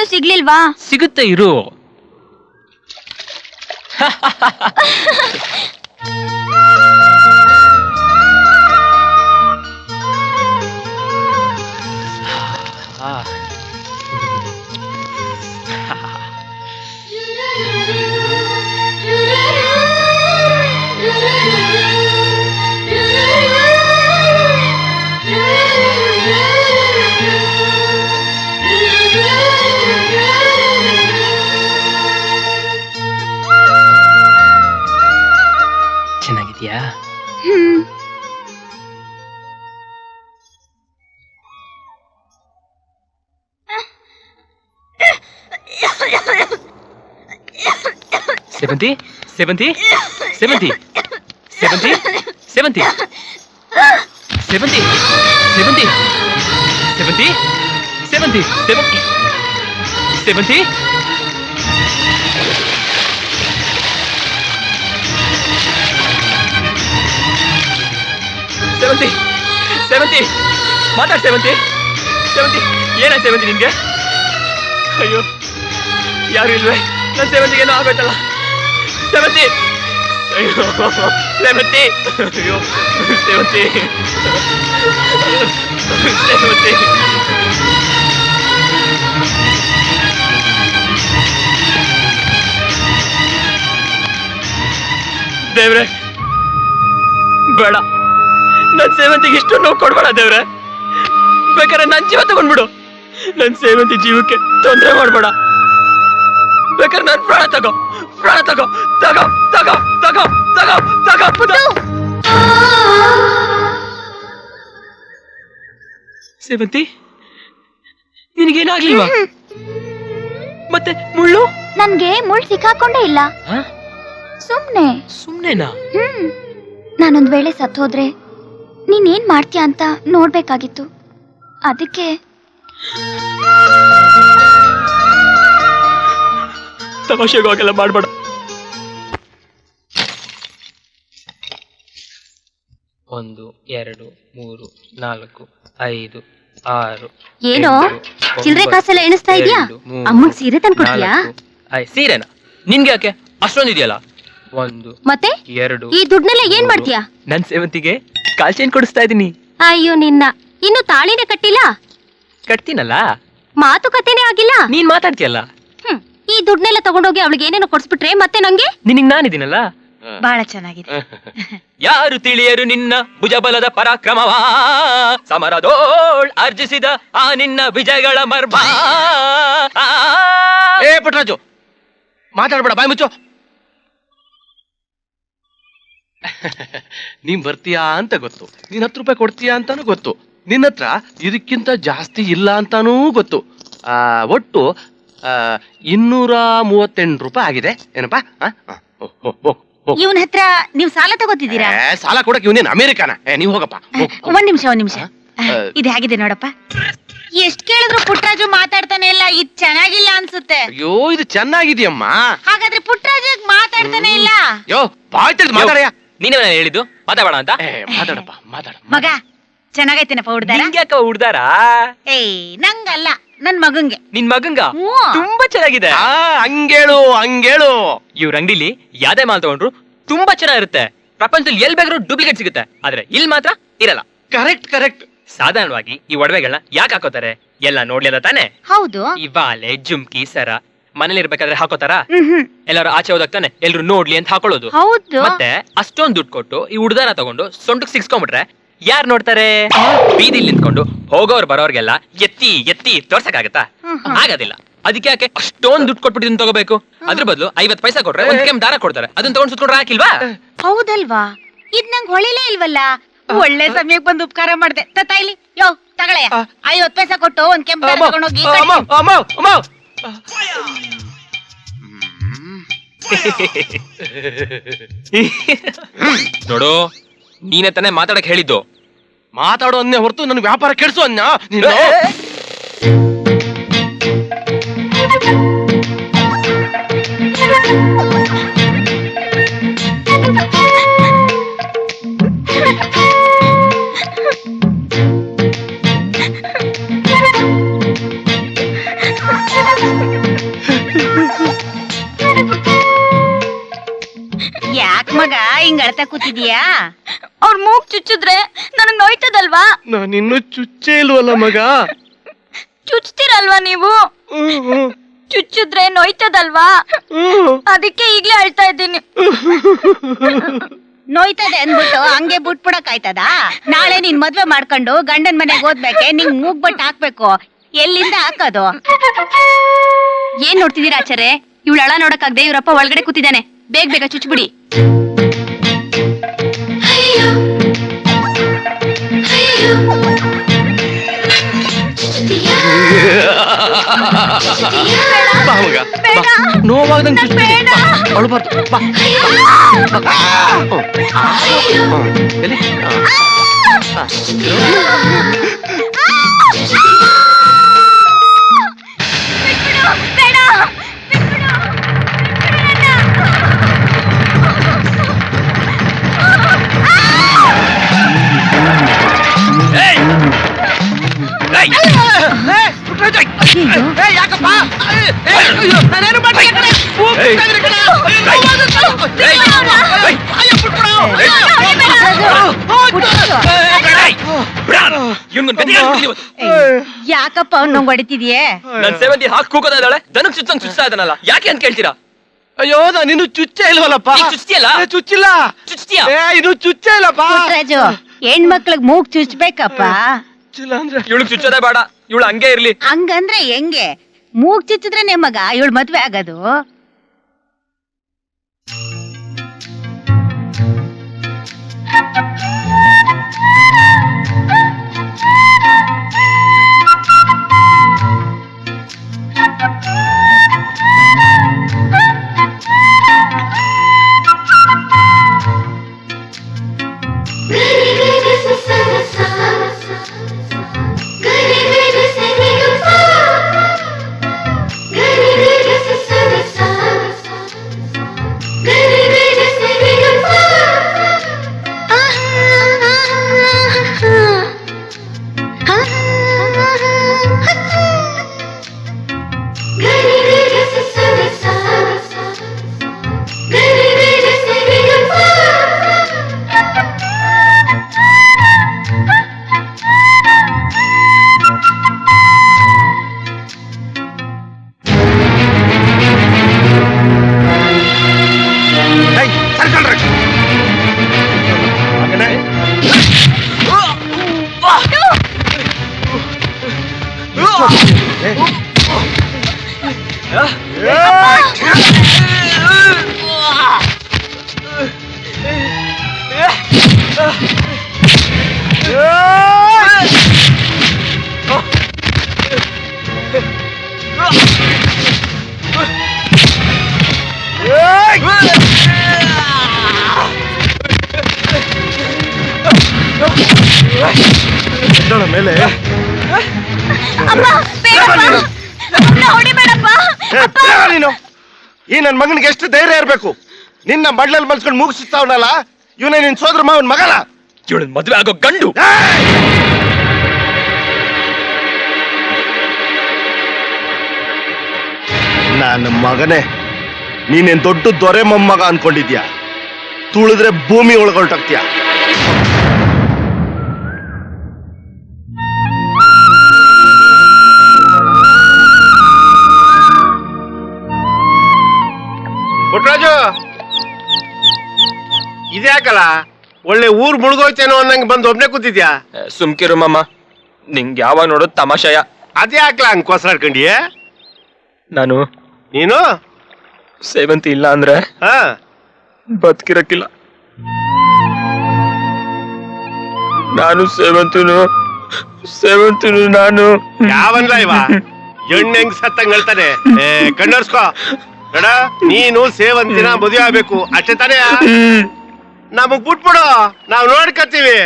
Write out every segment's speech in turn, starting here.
ಇನ್ನೂ ಸಿಗ್ಲಿಲ್ವಾ? ಸಿಗುತ್ತೆ ಇರು. ಚೆನ್ನಾಗಿದ್ಯಾ? ಸೇವಂತಿ ಸೇವಂತಿ ಸೇವಂತಿ ಸೇವಂತಿ ಸೇವಂತಿ ಸೇವಂತಿ ಸೇವಂತಿ ಸೇವಂತಿ ಸೇವಂತಿ ಸೇವಂತಿ ಸೇವಂತಿ ಸೇವಂತಿ ಸೇವಂತಿ ಮಾತಾಡ್ ಸೇವಂತಿ ಸೇವಂತಿ ಏನ ಸೇವಂತಿ ನಿನ್ಗೆ? ಅಯ್ಯೋ ಯಾರು ಇಲ್ವೇ? ನನ್ನ ಸೇವಂತಿಗೇನೋ ಆಗೋಯ್ತಲ್ಲ. ಸೇವಂತಿ ಅಯ್ಯೋ ಸೇವಂತಿ ಅಯ್ಯೋ ಸೇವಂತಿ ಸೇವಂತಿ ದೇವ್ರೆ ಬೇಡ, ನನ್ ಸೇವಂತಿಗೆ ಇಷ್ಟು ನೋವು ಕೊಡ್ಬೇಡ ದೇವ್ರೆ. ಬೇಕಾದ್ರೆ ನನ್ ಜೀವ ತಗೊಂಡ್ಬಿಡು, ನನ್ ಸೇವಂತಿ ಜೀವಕ್ಕೆ ತೊಂದರೆ ಮಾಡ್ಬೇಡ. ಬೇಕಾದ್ರೆ ನನ್ ಪ್ರಾಣ ತಗೋ, ಪ್ರಾಣ ತಗೋ, ತಗೋ ತಗೋ ತಗೋ ತಗೋ ತಗೋ. ಸೇವಂತಿ ನಿನಗೇನಾಗ್ಲಿಲ್ವಾ? ಮತ್ತೆ ಮುಳ್ಳು? ನನ್ಗೆ ಮುಳ್ಳು ಸಿಕ್ಕಾಕೊಂಡೇ ಇಲ್ಲ. ಸುಮ್ನೆ. ಸುಮ್ನೆನಾ? ನಾನೊಂದ್ ವೇಳೆ ಸತ್ತೋದ್ರೆ ನೀನೇನ್ ಮಾಡ್ತೀಯ ಅಂತ ನೋಡ್ಬೇಕಾಗಿತ್ತು. ಅದಕ್ಕೆ ತಮಾಷೆಗೂ ಹಾಗೆಲ್ಲ ಮಾಡ್ಬೇಡ. 1 2 3 4 5 6 ಏನೋ ಚಿಲ್ಲರೆ ಕಾಸೆಲ್ಲ ಎಣಿಸ್ತಾ ಇದೀಯಾ? ಅಮ್ಮಂಗ್ ಸೀರೆ ತಂದ್ಕೊಡ್ತೀಯಾ? ಸೀರೆನಾ? ನಿನ್ಗೆ ಯಾಕೆ ಅಷ್ಟೊಂದಿದೆಯಲ್ಲ? 1 ಮತ್ತೆ 2 ಈ ದುಡ್ನೆಲ್ಲ ಏನ್ ಮಾಡ್ತೀಯಾ? ನನ್ ಸೇವಂತಿಗೆ ಕಾಲ್ ಚೈನ್ ಕೊಡಿಸ್ತಾ ಇದೀನಿ. ಅಯ್ಯೋ ನಿನ್ನ, ಇನ್ನು ತಾಳಿನೇ ಕಟ್ಟಿಲ್ಲ. ಕಟ್ತೀನಲ್ಲ. ಮಾತುಕತೆನೇ ಆಗಿಲ್ಲ. ನೀನ್ ಮಾತಾಡ್ತೀಯಲ್ಲ. ಈ ದುಡ್ನೆಲ್ಲ ತಗೊಂಡೋಗಿ ಅವಳಿಗೆ ಏನೇನೋ ಕೊಡ್ಸ್ಬಿಟ್ರೆ ಮತ್ತೆ ನಂಗೆ? ನಿನಗ್ ನಾನಿದ್ದೀನಲ್ಲ. ಬಹಳ ಚೆನ್ನಾಗಿದೆ. ಯಾರು ತಿಳಿಯರು ನಿನ್ನ ಭುಜಬಲದ ಪರಾಕ್ರಮವಾ, ಸಮರದೋಳ್ ಅರ್ಜಿಸಿದ ಆ ನಿನ್ನ ವಿಜಯಗಳ ಮರ್ಮ. ಏ ಪುಟ್ಟರಾಜು, ಮಾತಾಡ್ಬೇಡ, ಬಾಯ್ ಮುಚ್ಚು. ನೀನ್ ಬರ್ತೀಯಾ ಅಂತ ಗೊತ್ತು, ನೀನ್ 10 ರೂಪಾಯಿ ಕೊಡ್ತೀಯಾ ಅಂತಾನು ಗೊತ್ತು, ನಿನ್ನ ಹತ್ರ ಇದಕ್ಕಿಂತ ಜಾಸ್ತಿ ಇಲ್ಲ ಅಂತಾನೂ ಗೊತ್ತು. ಒಟ್ಟು 238 ರೂಪಾಯಿ ಆಗಿದೆ. ಏನಪ್ಪಾ? ಇವನ್ ಹತ್ರ ನೀವ್ ಸಾಲ ತಗೋತಿದ್ದೀರಾ? ಸಾಲ ಕೊಡಕ್ ಇವನೇನ್ ಅಮೆರಿಕಾನ? ನೀವ್ ಹೋಗಪ್ಪ. ಒಂದ್ ನಿಮಿಷ. ಇದು ಹೇಗಿದೆ ನೋಡಪ್ಪ. ಎಷ್ಟ್ ಕೇಳಿದ್ರು ಪುಟ್ಟರಾಜು ಮಾತಾಡ್ತಾನೆ ಇಲ್ಲ. ಇದು ಚೆನ್ನಾಗಿಲ್ಲ ಅನ್ಸುತ್ತೆ. ಅಯ್ಯೋ, ಇದು ಚೆನ್ನಾಗಿದೆಯಮ್ಮ. ಹಾಗಾದ್ರೆ ಪುಟ್ಟರಾಜು ಮಾತಾಡ್ತಾನೆ ಇಲ್ಲ. ಯೋ ಬಾಯ್ ತಿಳಿದು ಮಾತಾಡಯ್ಯ. ನೀನೇ ಹೇಳಿದ್ದು ಮಾತಾಡೋಣ ಅಂತ. ಮಾತಾಡಪ್ಪ, ಮಾತಾಡ. ಮಗ ಚೆನ್ನಾಗೈತೇನಪ್ಪ ಹುಡ್ದಾರ? ಯಾಕ ಹುಡ್ದಾರ? ಏಯ್ ನಂಗಲ್ಲ, ನನ್ ಮಗಂಗೆ. ನಿನ್ ಮಗಂಗ ತುಂಬಾ ಚೆನ್ನಾಗಿದೆ. ಹಂಗೇಳು ಹಂಗೇಳು. ಇವ್ರ ಅಂಗಡಿಲಿ ಯಾವ್ದೇ ಮಾಲ್ ತಗೊಂಡ್ರು ತುಂಬಾ ಚೆನ್ನಾಗಿರುತ್ತೆ. ಪ್ರಪಂಚದಲ್ಲಿ ಎಲ್ ಬೇಕಾದ್ರೂ ಡೂಪ್ಲಿಕೇಟ್ ಸಿಗುತ್ತೆ, ಆದ್ರೆ ಇಲ್ಲಿ ಮಾತ್ರ ಇರಲ್ಲ. Correct correct. ಸಾಧಾರಣವಾಗಿ ಈ ಒಡವೆಗಳನ್ನ ಯಾಕೆ ಹಾಕೋತಾರೆ? ಎಲ್ಲ ನೋಡ್ಲಿಲ್ಲ ತಾನೆ? ಹೌದು. ಈ ಬಾಲೆ, ಜುಮ್ಕಿ, ಸರ ಮನೇಲಿ ಇರ್ಬೇಕಾದ್ರೆ ಹಾಕೋತಾರ? ಎಲ್ಲಾರು ಆಚೆ ಹೋದಾಗ್ತಾನೆ ಎಲ್ರು ನೋಡ್ಲಿ ಅಂತ ಹಾಕೊಳ್ಳೋದು. ಹೌದು. ಮತ್ತೆ ಅಷ್ಟೊಂದ್ ದುಡ್ಡು ಕೊಟ್ಟು ಈ ಉಡ್ದಾರ ತಗೊಂಡು ಸೊಂಟಕ್ ಸಿಕ್ಸ್ಕೊಂಡ್ಬಿಟ್ರೆ ಯಾರ್ ನೋಡ್ತಾರೆ? ಬೀದಿಲ್ ನಿಂತ್ಕೊಂಡು ಹೋಗೋರ್ ಬರೋರ್ಗೆಲ್ಲ ಎತ್ತಿ ಎತ್ತಿ ತೋರ್ಸಕ್ಕಾಗತ್ತಾ? ಆಗೋದಿಲ್ಲ. ಅದಕ್ಕೆ ಯಾಕೆ ಅಷ್ಟೊಂದ್ ದುಡ್ಡು ಕೊಟ್ಬಿಟ್ಟು ಇದನ್ನ ತಗೋಬೇಕು? ಅದ್ರ ಬದಲು 50 ಪೈಸಾ ಕೊಟ್ರೆ ಒಂದ್ ಕೆಂಪ್ ದಾರ ಕೊಡ್ತಾರೆ, ಅದನ್ನ ತಗೊಂಡ್ ಸುತ್ಕೊಂಡ್ರೆ ಹಾಕಿಲ್ವಾ? ಹೌದಲ್ವಾ? ಇದ್ ನಂಗೆ ಹೊಳಿಲೇ ಇಲ್ವಲ್ಲ. ಒಳ್ಳೆ ಸಮಯಕ್ಕೆ ಬಂದು ಉಪಕಾರ ಮಾಡ್ದೆ. ತತ್ತಾಯ್ಲಿ, ಯೋ ತಗೊಳ್ಳೆಯ 50 ಪೈಸಾ ಕೊಟ್ಟು ಒಂದ್ ಕೆಂಪ್ ದಾರ ತಗೊಂಡೋಗಿ. ನೋಡು, ನೀನೇ ತಾನೇ ಮಾತಾಡಕ್ ಹೇಳಿದ್ದು. ಮಾತಾಡೋ ಅನ್ನೇ ಹೊರತು ನನ್ ವ್ಯಾಪಾರ ಕೆಡ್ಸು ಅನ್ನ. ಹಿಂಗ್ ಅಳ್ತಾ ಕೂತಿದೀಯಾ? ಅವ್ರ ಮೂಗ್ ಚುಚ್ಚಿದ್ರೆ ನನಗ್ ನೋಯ್ತದಲ್ವಾ? ನಾನಿನ್ನೂ ಚುಚ್ಚೇ ಇಲ್ವಲ್ಲ ಮಗ. ಚುಚ್ತೀರಲ್ವಾ ನೀವು? ಚುಚ್ಚಿದ್ರೆ ನೋಯ್ತದಲ್ವಾ? ಅದಕ್ಕೆ ಈಗ್ಲೇ ಅಳ್ತಾ ಇದ್ದೀನಿ. ನೋಯ್ತದೆ ಅನ್ಬಿಟ್ಟು ಹಂಗೆ ಬಿಟ್ಬಿಡಕ್ ಆಯ್ತದ? ನಾಳೆ ನೀನ್ ಮದ್ವೆ ಮಾಡ್ಕೊಂಡು ಗಂಡನ್ ಮನೆಗ್ ಓದ್ಬೇಕೆ, ನಿಂಗ್ ಮೂಗ್ ಬಟ್ ಹಾಕ್ಬೇಕು. ಎಲ್ಲಿಂದ ಹಾಕೋದು? ಏನ್ ನೋಡ್ತಿದೀರಾ ಆಚಾರ್ಯ? ಇವಳು ಅಳ ನೋಡಕ್ಕಾಗ್ದೆ ಇವ್ರಪ್ಪ ಒಳಗಡೆ ಕೂತಿದ್ದಾನೆ. ಬೇಗ ಬೇಗ ಚುಚ್ಬಿಡಿ. ಬಾ ಮಗ, ಬಾ. ನೋವಾಗ್ದಂಗ್ ಚುಚ್ಬಿಡಿ. ಬಾ, ಅಳ್ಬಾರ್ದು. ಬಾ. ಎಲ್ಲಿ? ಯಾಕಪ್ಪ? ಯಾಕಪ್ಪ ಅವ್ನ ಹೊಡಿತಿದ್ಯೆ? ನನ್ ಸೇವಂತಿ ಹಾಕಿ ಕೂಗೋದ ಇದ್ದಾಳೆ, ದನಕ್ ಚುಚ್ಚಂಗ್ ಚುಚ್ತಾ ಇದ್ದಾನಲ್ಲ, ಯಾಕೆ ಅಂತ ಕೇಳ್ತೀರಾ? ಅಯ್ಯೋ ನಾನಿನ್ನು ಚುಚ್ಚೇ ಇಲ್ವಲ್ಲಪ್ಪ. ಚುಚ್ತಿಯಲ್ಲ? ಚುಚ್ಚಿಲ್ಲ. ಚುಚ್ತೀಯಾ? ಇನ್ನು ಚುಚ್ಚೇ ಇಲ್ಲಪ್ಪ. ರಾಜು, ಹೆಣ್ಮಕ್ಳಿಗ್ ಮೂಗ್ ಚುಚ್ಬೇಕಪ್ಪ. ಚುಚ್ಚಿಲ್ಲ ಅಂದ್ರೆ ಇವಳು ಚುಚ್ಚೋದೇ ಬೇಡ, ಇವಳು ಹಂಗೆ ಇರ್ಲಿ. ಹಂಗಂದ್ರೆ ಹೆಂಗೆ? ಮೂಗ್ ಚುಚ್ಚಿದ್ರೆ ಮಗ ಇವಳು ಮದ್ವೆ ಆಗೋದು? ಮೇಲೆ ನೀನು ಈ ನನ್ ಮಗನಿಗೆ ಎಷ್ಟು ಧೈರ್ಯ ಇರ್ಬೇಕು? ನಿನ್ನ ಮಡ್ಲಲ್ಲಿ ಮಲ್ಸ್ಕೊಂಡು ಮುಗಿಸ್ತಾವನಲ್ಲ, ಇವನೇ ನಿನ್ ಸೋದರ ಮಾವನ್ ಮಗನ. ಇವಳು ಮದ್ವೆ ಆಗೋ ಗಂಡು. ನನ್ನ ಮಗನೇ, ನೀನೇನ್ ದೊಡ್ಡ ದೊರೆ ಮೊಮ್ಮಗ ಅನ್ಕೊಂಡಿದ್ಯಾ? ತುಳಿದ್ರೆ ಭೂಮಿ ಒಳಗೊಳ್ಟಾಗ್ತೀಯ. ಪುಟ್ಟರಾಜು, ಇದ್ಯಾಕಲ್ಲ ಒಳ್ಳೆ ಊರ್ ಮುಳುಗೋಯ್ತೇನೋ ಅನ್ನಂಗೆ ಬಂದು ಒಬ್ನೇ ಕೂತಿದ್ಯಾ? ಸುಮ್ಕಿರು ಮಾಮ, ನಿಂಗೆ ಯಾವಾಗ ನೋಡೋದು ತಮಾಷೆಯ. ಅದ್ಯಾಕಲ ಹಂಗ್ ಕೊಸರಾಡ್ಕೊಂಡಿಯ? ನೀನು ಸೇವಂತಿ ಇಲ್ಲ ಅಂದ್ರೆ ಬದುಕಿರಕ್ಕಿಲ್ಲ. ನಾನು ಸೇವಂತಿನು ನಾನು. ಯಾವನ್ಲ ಇವ ಎಣ್ಣೆ ಹೆಂಗ್ ಸತ್ತಂಗ್ ಹೇಳ್ತಾನೆ. ಕಣ್ಣರ್ಸ್ಕೋ ನೋಡ, ನೀನು ಸೇವಂತಿನ ಮದುವೆ ಆಗ್ಬೇಕು ಅಷ್ಟೇ ತಾನೇ? ನಮಗ್ ಬಿಟ್ಬಿಡು, ನಾವ್ ನೋಡ್ಕತ್ತೀವಿ.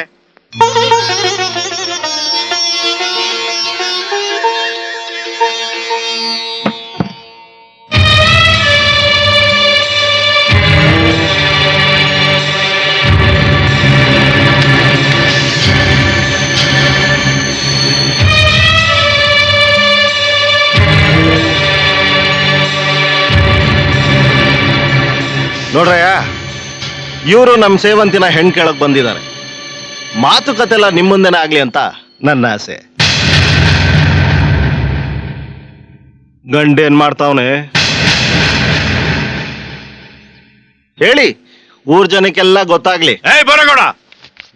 ನೋಡ್ರಯ್ಯ, ಇವರು ನಮ್ಮ ಸೇವಂತಿನ ಹೆಣ್ ಕೇಳಕ್ ಬಂದಿದ್ದಾರೆ. ಮಾತುಕತೆ ಎಲ್ಲ ನಿಮ್ಮ ಮುಂದೆನೇ ಆಗ್ಲಿ ಅಂತ ನನ್ನ ಆಸೆ. ಗಂಡೇನ್ ಮಾಡ್ತಾವನೆ ಹೇಳಿ, ಊರ್ ಜನಕ್ಕೆಲ್ಲ ಗೊತ್ತಾಗ್ಲಿ. ಏಯ್ ಬರಗೋಡ,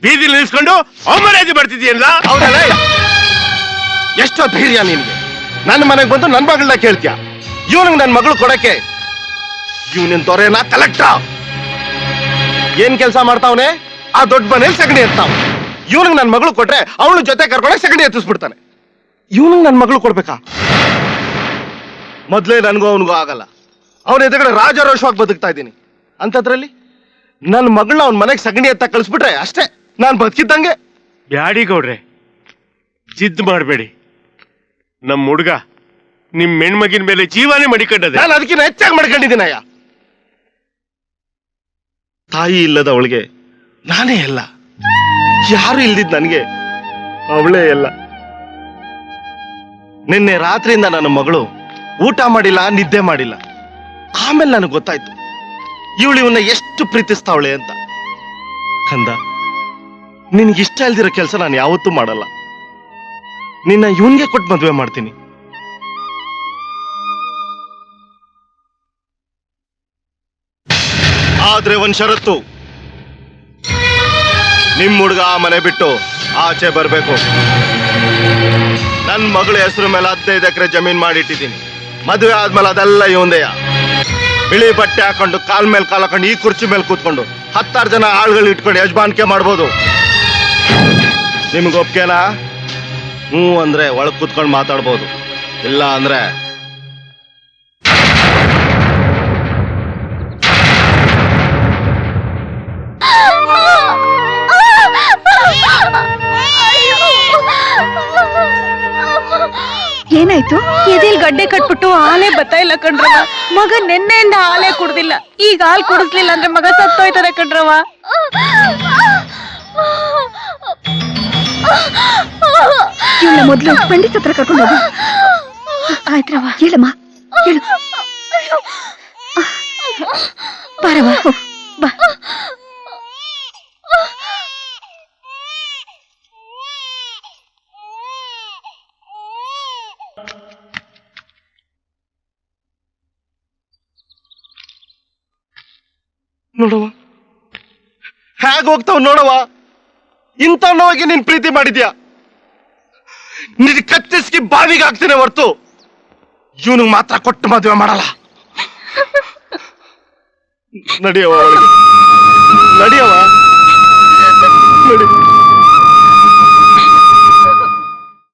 ಬೀದಿಲಿ ನಿಲ್ಸ್ಕೊಂಡು ಅವಮರ್ಯಾದೆ ಬರ್ತಿದ್ಯಲ್ಲ. ಹೌದಲ್ಲ? ಎಷ್ಟೋ ಧೈರ್ಯ ನಿನ್ಗೆ? ನನ್ನ ಮನೆಗೆ ಬಂದು ನನ್ನ ಮಗಳನ್ನ ಕೇಳ್ತೀಯ? ಇವನಿಗೆ ನನ್ನ ಮಗಳು ಕೊಡಕ್ಕೆ ಇವನಿನ್ ತೊರೆನ ಕಲೆಕ್ಟ ಏನ್ ಕೆಲಸ ಮಾಡ್ತಾವನೆ? ಆ ದೊಡ್ಡ ಮನೇಲಿ ಸಗಣಿ ಎತ್ತಾವ. ಇವನಿಗೆ ನನ್ನ ಮಗಳು ಕೊಟ್ರೆ ಅವಳ ಜೊತೆ ಕರ್ಕೊಂಡಾಗ ಸಗಣಿ ಎತ್ತಿಸ್ಬಿಡ್ತಾನೆ. ಇವನಿಗೆ ನನ್ನ ಮಗಳು ಕೊಡ್ಬೇಕಾ? ಮೊದ್ಲೇ ನನ್ಗೂ ಅವನಿಗೂ ಆಗಲ್ಲ. ಅವನ ಎದುರುಗಡೆ ರಾಜಾರೋಷವಾಗಿ ಬದುಕ್ತಾ ಇದ್ದೀನಿ. ಅಂತದ್ರಲ್ಲಿ ನನ್ನ ಮಗಳನ್ನ ಅವನ ಮನೆಗೆ ಸಗಣಿ ಎತ್ತ ಕಳಿಸ್ಬಿಟ್ರೆ ಅಷ್ಟೇ, ನಾನು ಬದುಕಿದ್ದಂಗೆ. ಬ್ಯಾಡಿ ಗೌಡ್ರೆ, ಜಿದ್ ಮಾಡಬೇಡಿ. ನಮ್ಮ ಹುಡುಗ ನಿಮ್ ಹೆಣ್ಮಗಿನ ಮೇಲೆ ಜೀವಾನೇ ಮಡಿಕೊಂಡದೆ. ನಾನು ಅದಕ್ಕಿಂತ ಹೆಚ್ಚಾಗಿ ಮಾಡ್ಕೊಂಡಿದ್ದೀನಯ್ಯ. ತಾಯಿ ಇಲ್ಲದ ಅವಳಿಗೆ ನಾನೇ ಎಲ್ಲ, ಯಾರು ಇಲ್ದಿದ್ ನನಗೆ ಅವಳೇ ಎಲ್ಲ. ನಿನ್ನೆ ರಾತ್ರಿಯಿಂದ ನನ್ನ ಮಗಳು ಊಟ ಮಾಡಿಲ್ಲ, ನಿದ್ದೆ ಮಾಡಿಲ್ಲ. ಆಮೇಲೆ ನನಗೆ ಗೊತ್ತಾಯ್ತು ಇವಳು ಇವನ್ನ ಎಷ್ಟು ಪ್ರೀತಿಸ್ತಾವಳೆ ಅಂತ. ಕಂದ, ನಿನ್ಗಿಷ್ಟ ಇಲ್ದಿರೋ ಕೆಲಸ ನಾನು ಯಾವತ್ತೂ ಮಾಡಲ್ಲ. ನಿನ್ನ ಇವನ್ಗೆ ಕೊಟ್ಟು ಮದುವೆ ಮಾಡ್ತೀನಿ. ಆದ್ರೆ ಒಂದ್ ಷರತ್ತು, ನಿಮ್ ಹುಡುಗ ಆ ಮನೆ ಬಿಟ್ಟು ಆಚೆ ಬರ್ಬೇಕು. ನನ್ ಮಗಳ ಹೆಸರು ಮೇಲೆ 15 ಎಕರೆ ಜಮೀನ್ ಮಾಡಿಟ್ಟಿದ್ದೀನಿ. ಮದುವೆ ಆದ್ಮೇಲೆ ಅದೆಲ್ಲ ಇವಂದೆಯ. ಬಿಳಿ ಬಟ್ಟೆ ಹಾಕೊಂಡು ಕಾಲ್ ಮೇಲೆ ಕಾಲ್ ಹಾಕೊಂಡು ಈ ಕುರ್ಚಿ ಮೇಲೆ ಕೂತ್ಕೊಂಡು 10 ಜನ ಆಳುಗಳು ಇಟ್ಕೊಂಡು ಯಜಮಾನಿಕೆ ಮಾಡ್ಬೋದು. ನಿಮ್ಗೆ ಒಪ್ಕೆನಾ? ಹ್ಞೂ ಅಂದ್ರೆ ಒಳಗ್ ಕೂತ್ಕೊಂಡು ಮಾತಾಡ್ಬೋದು, ಇಲ್ಲ ಅಂದ್ರೆ ಏನಾಯ್ತು? ಎದೆಲ್ ಗಡ್ಡೆ ಕಟ್ಬಿಟ್ಟು ಹಾಲೇ ಬತ್ತಾ ಇಲ್ಲ ಕಣ್ರವ. ಮಗ ನಿನ್ನೆಯಿಂದ ಹಾಲೇ ಕುಡ್ದಿಲ್ಲ. ಈಗ ಹಾಲ್ ಕುಡಿಸ್ಲಿಲ್ಲ ಅಂದ್ರೆ ಮಗ ಸತ್ತೋಯ್ತಾರೆ ಕಣ್ರವ. ಇವಳ ಮೊದ್ಲು ಪಂಡಿತ್ ಹತ್ರ ಕರ್ಕೊಂಡು ಹೋಗು. ಆಯ್ತ್ರವ, ಹೇಳಮ್ಮ, ಹೇಳು. ಬಾರವ, ಬಾ. ನೋಡವ ಹೇಗ್ ಹೋಗ್ತಾವ್ ನೋಡವ. ಇಂಥ ನೋವಾಗಿ ನೀನ್ ಪ್ರೀತಿ ಮಾಡಿದ್ಯಾ? ನಿನ್ ಕತ್ತಿಸ್ಕಿ ಬಾವಿಗೆ ಹಾಕ್ತೀನಿ ಹೊರ್ತು ಇವನಿಗೆ ಮಾತ್ರ ಕೊಟ್ಟು ಮದುವೆ ಮಾಡಲ್ಲ. ನಡಿಯವ ಒಳಗೆ, ನಡಿಯವ.